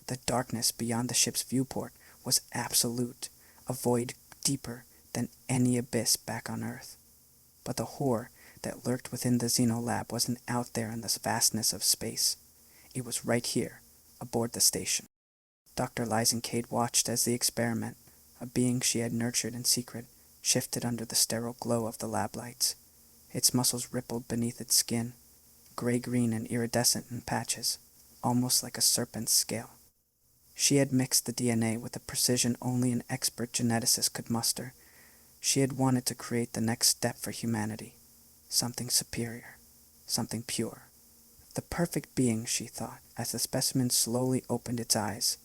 The darkness beyond the ship's viewport was absolute, a void deeper than any abyss back on Earth. But the horror that lurked within the Xenolab wasn't out there in the vastness of space. It was right here, aboard the station. Dr. Lysen Kade watched as the experiment, a being she had nurtured in secret, shifted under the sterile glow of the lab lights. Its muscles rippled beneath its skin, gray-green and iridescent in patches, almost like a serpent's scale. She had mixed the DNA with a precision only an expert geneticist could muster. She had wanted to create the next step for humanity, something superior, something pure. The perfect being, she thought, as the specimen slowly opened its eyes.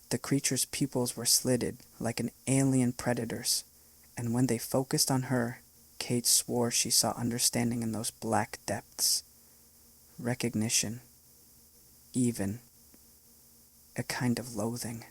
The creature's pupils were slitted like an alien predator's, and when they focused on her, Kate swore she saw understanding in those black depths. Recognition. Even a kind of loathing.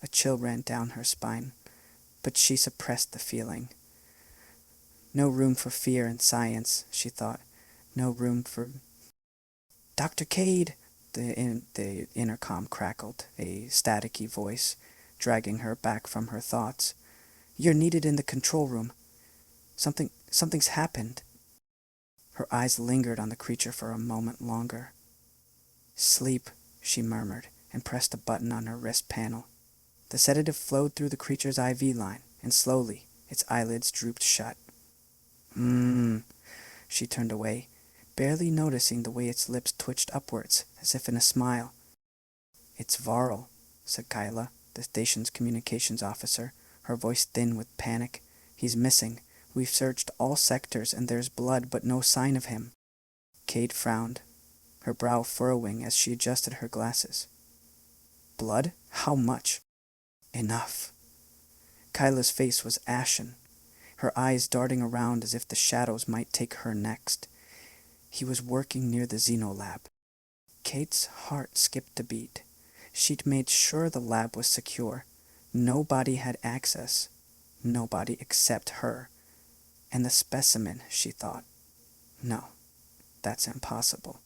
A chill ran down her spine, but she suppressed the feeling. No room for fear in science, she thought. No room for... Dr. Kade! The intercom crackled, a staticky voice, dragging her back from her thoughts. You're needed in the control room. Something's happened. Her eyes lingered on the creature for a moment longer. Sleep, she murmured, and pressed a button on her wrist panel. The sedative flowed through the creature's IV line, and slowly, its eyelids drooped shut. She turned away, barely noticing the way its lips twitched upwards, as if in a smile. It's Varl, said Kyla, the station's communications officer, her voice thin with panic. He's missing. We've searched all sectors, and there's blood, but no sign of him. Kate frowned, her brow furrowing as she adjusted her glasses. Blood? How much? Enough. Kyla's face was ashen, her eyes darting around as if the shadows might take her next. He was working near the Xenolab. Kate's heart skipped a beat. She'd made sure the lab was secure. Nobody had access. Nobody except her. And the specimen, she thought. No, that's impossible.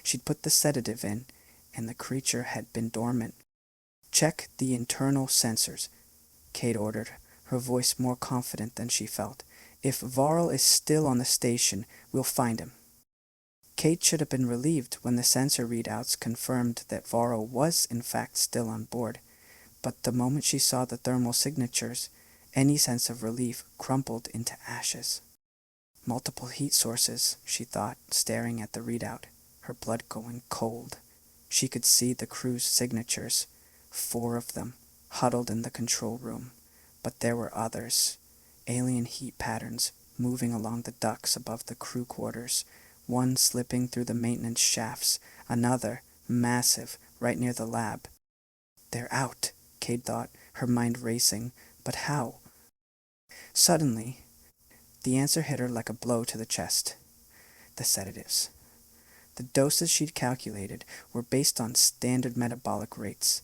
She'd put the sedative in, and the creature had been dormant. Check the internal sensors, Kate ordered, her voice more confident than she felt. If Varl is still on the station, we'll find him. Kate should have been relieved when the sensor readouts confirmed that Varl was in fact still on board, but the moment she saw the thermal signatures, any sense of relief crumpled into ashes. Multiple heat sources, she thought, staring at the readout, her blood going cold. She could see the crew's signatures, 4 of them, huddled in the control room. But there were others, alien heat patterns moving along the ducts above the crew quarters, one slipping through the maintenance shafts, another, massive, right near the lab. They're out, Kate thought, her mind racing. But how? Suddenly, the answer hit her like a blow to the chest. The sedatives. The doses she'd calculated were based on standard metabolic rates.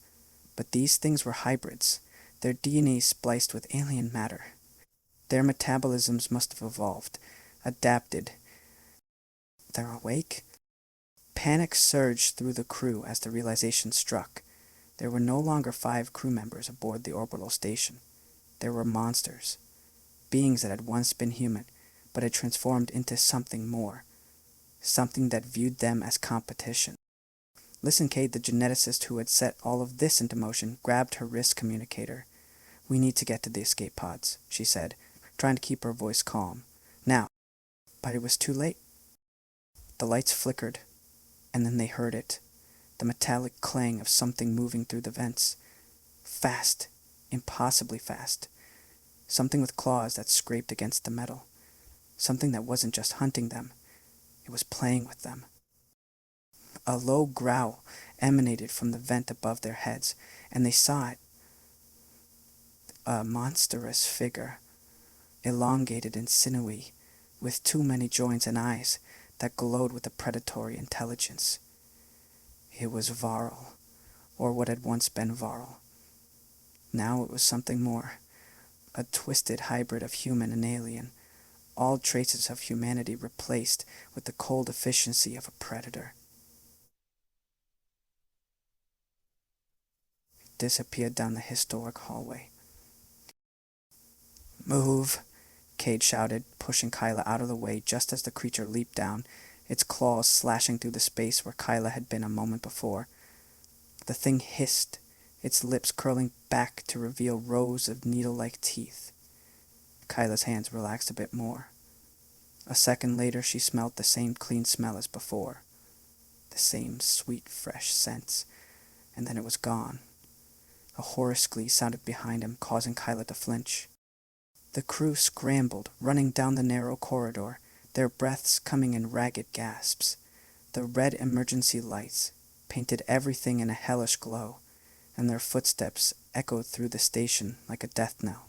But these things were hybrids, their DNA spliced with alien matter. Their metabolisms must have evolved, adapted. They're awake? Panic surged through the crew as the realization struck. There were no longer 5 crew members aboard the orbital station. There were monsters, beings that had once been human, but had transformed into something more, something that viewed them as competition. Lysen Kade, the geneticist who had set all of this into motion, grabbed her wrist communicator. We need to get to the escape pods, she said, trying to keep her voice calm. Now. But it was too late. The lights flickered, and then they heard it, the metallic clang of something moving through the vents. Fast, impossibly fast. Something with claws that scraped against the metal. Something that wasn't just hunting them, it was playing with them. A low growl emanated from the vent above their heads, and they saw it. A monstrous figure, elongated and sinewy, with too many joints and eyes that glowed with a predatory intelligence. It was Varl, or what had once been Varl. Now it was something more, a twisted hybrid of human and alien, all traces of humanity replaced with the cold efficiency of a predator. disappeared down the historic hallway. "Move!" Kade shouted, pushing Kyla out of the way just as the creature leaped down, its claws slashing through the space where Kyla had been a moment before. The thing hissed, its lips curling back to reveal rows of needle-like teeth. Kyla's hands relaxed a bit more. A second later, she smelled the same clean smell as before, the same sweet, fresh scents, and then it was gone. A horror scream sounded behind him, causing Kyla to flinch. The crew scrambled, running down the narrow corridor, their breaths coming in ragged gasps. The red emergency lights painted everything in a hellish glow, and their footsteps echoed through the station like a death knell.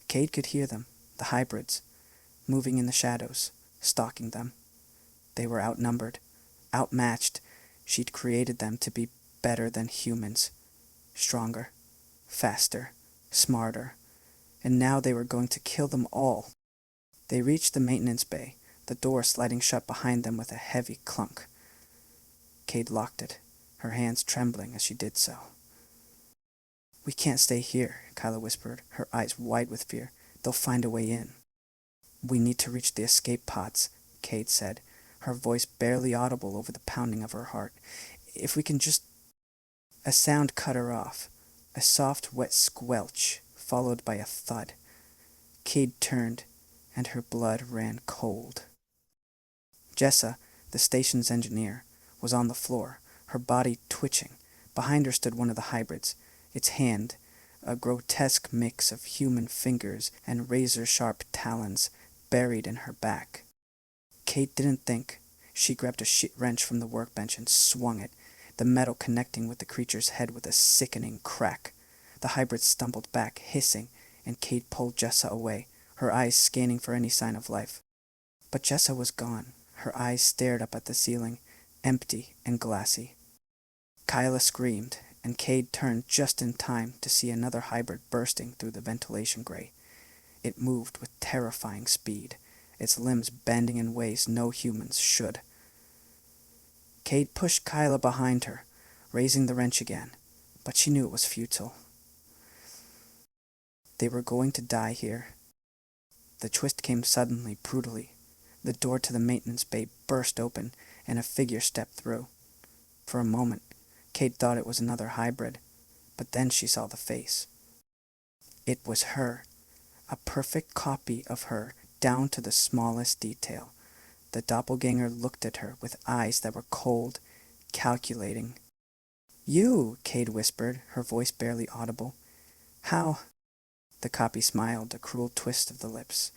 Kade could hear them, the hybrids, moving in the shadows, stalking them. They were outnumbered, outmatched. She'd created them to be better than humans, stronger, faster, smarter, and now they were going to kill them all. They reached the maintenance bay, the door sliding shut behind them with a heavy clunk. Kade locked it, her hands trembling as she did so. "We can't stay here," Kyla whispered, her eyes wide with fear. "They'll find a way in." "We need to reach the escape pods," Kade said, her voice barely audible over the pounding of her heart. "If we can just—" A sound cut her off, a soft, wet squelch, followed by a thud. Kade turned, and her blood ran cold. Jessa, the station's engineer, was on the floor, her body twitching. Behind her stood one of the hybrids, its hand, a grotesque mix of human fingers and razor-sharp talons, buried in her back. Kade didn't think. She grabbed a wrench from the workbench and swung it, the metal connecting with the creature's head with a sickening crack. The hybrid stumbled back, hissing, and Kade pulled Jessa away, her eyes scanning for any sign of life. But Jessa was gone. Her eyes stared up at the ceiling, empty and glassy. Kyla screamed, and Kade turned just in time to see another hybrid bursting through the ventilation grate. It moved with terrifying speed, its limbs bending in ways no humans should. Kade pushed Kyla behind her, raising the wrench again, but she knew it was futile. They were going to die here. The twist came suddenly, brutally. The door to the maintenance bay burst open, and a figure stepped through. For a moment, Kade thought it was another hybrid, but then she saw the face. It was her, a perfect copy of her, down to the smallest detail. The doppelgänger looked at her with eyes that were cold, calculating. "You," Kade whispered, her voice barely audible. "How?" The copy smiled, a cruel twist of the lips.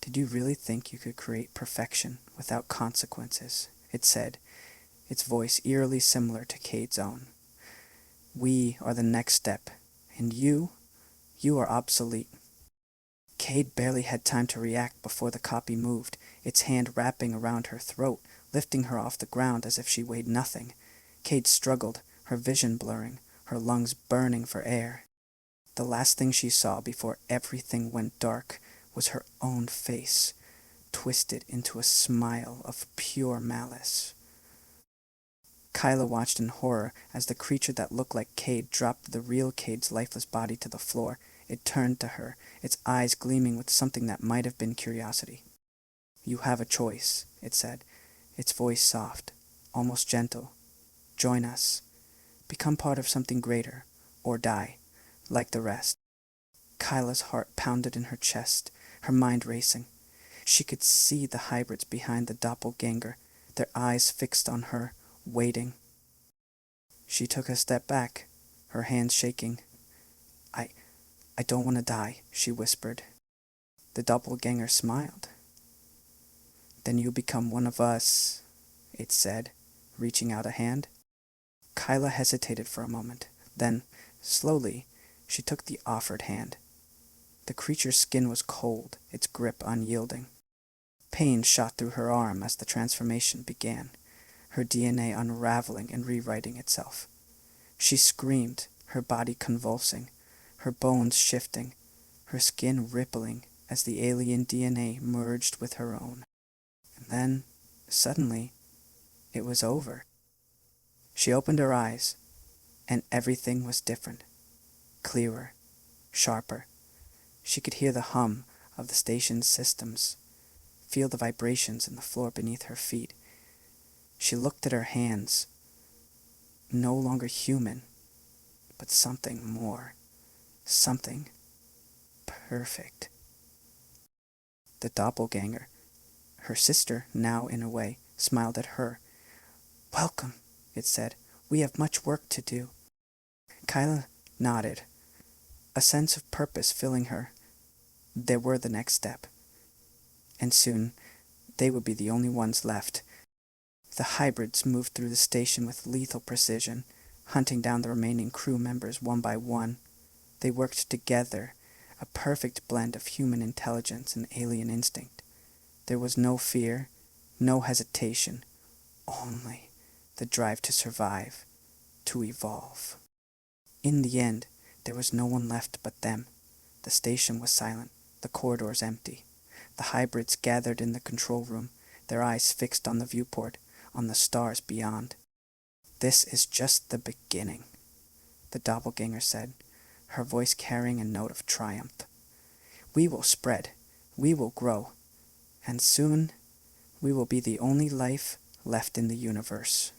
"Did you really think you could create perfection without consequences?" it said, its voice eerily similar to Kade's own. "We are the next step, and you are obsolete." Kade barely had time to react before the copy moved, its hand wrapping around her throat, lifting her off the ground as if she weighed nothing. Kade struggled, her vision blurring, her lungs burning for air. The last thing she saw before everything went dark was her own face, twisted into a smile of pure malice. Kyla watched in horror as the creature that looked like Kade dropped the real Kade's lifeless body to the floor. It turned to her, its eyes gleaming with something that might have been curiosity. "You have a choice," it said, its voice soft, almost gentle. "Join us. Become part of something greater, or die, like the rest." Kyla's heart pounded in her chest, her mind racing. She could see the hybrids behind the doppelgänger, their eyes fixed on her, waiting. She took a step back, her hands shaking. I don't want to die," she whispered. The doppelgänger smiled. "Then you become one of us," it said, reaching out a hand. Kyla hesitated for a moment. Then, slowly, she took the offered hand. The creature's skin was cold, its grip unyielding. Pain shot through her arm as the transformation began, her DNA unraveling and rewriting itself. She screamed, her body convulsing, her bones shifting, her skin rippling as the alien DNA merged with her own. And then, suddenly, it was over. She opened her eyes, and everything was different, clearer, sharper. She could hear the hum of the station's systems, feel the vibrations in the floor beneath her feet. She looked at her hands, no longer human, but something more, something perfect. The doppelgänger, her sister now in a way, smiled at her. "Welcome," it said. "We have much work to do." Kyla nodded, a sense of purpose filling her. They were the next step, and soon they would be the only ones left. The hybrids moved through the station with lethal precision, hunting down the remaining crew members one by one. They worked together, a perfect blend of human intelligence and alien instinct. There was no fear, no hesitation, only the drive to survive, to evolve. In the end, there was no one left but them. The station was silent, the corridors empty. The hybrids gathered in the control room, their eyes fixed on the viewport, on the stars beyond. "This is just the beginning," the doppelganger said, her voice carrying a note of triumph. "We will spread, we will grow, and soon we will be the only life left in the universe."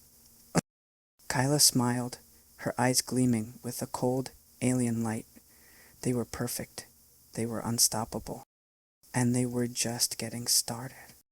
Kyla smiled, her eyes gleaming with a cold, alien light. They were perfect, they were unstoppable, and they were just getting started.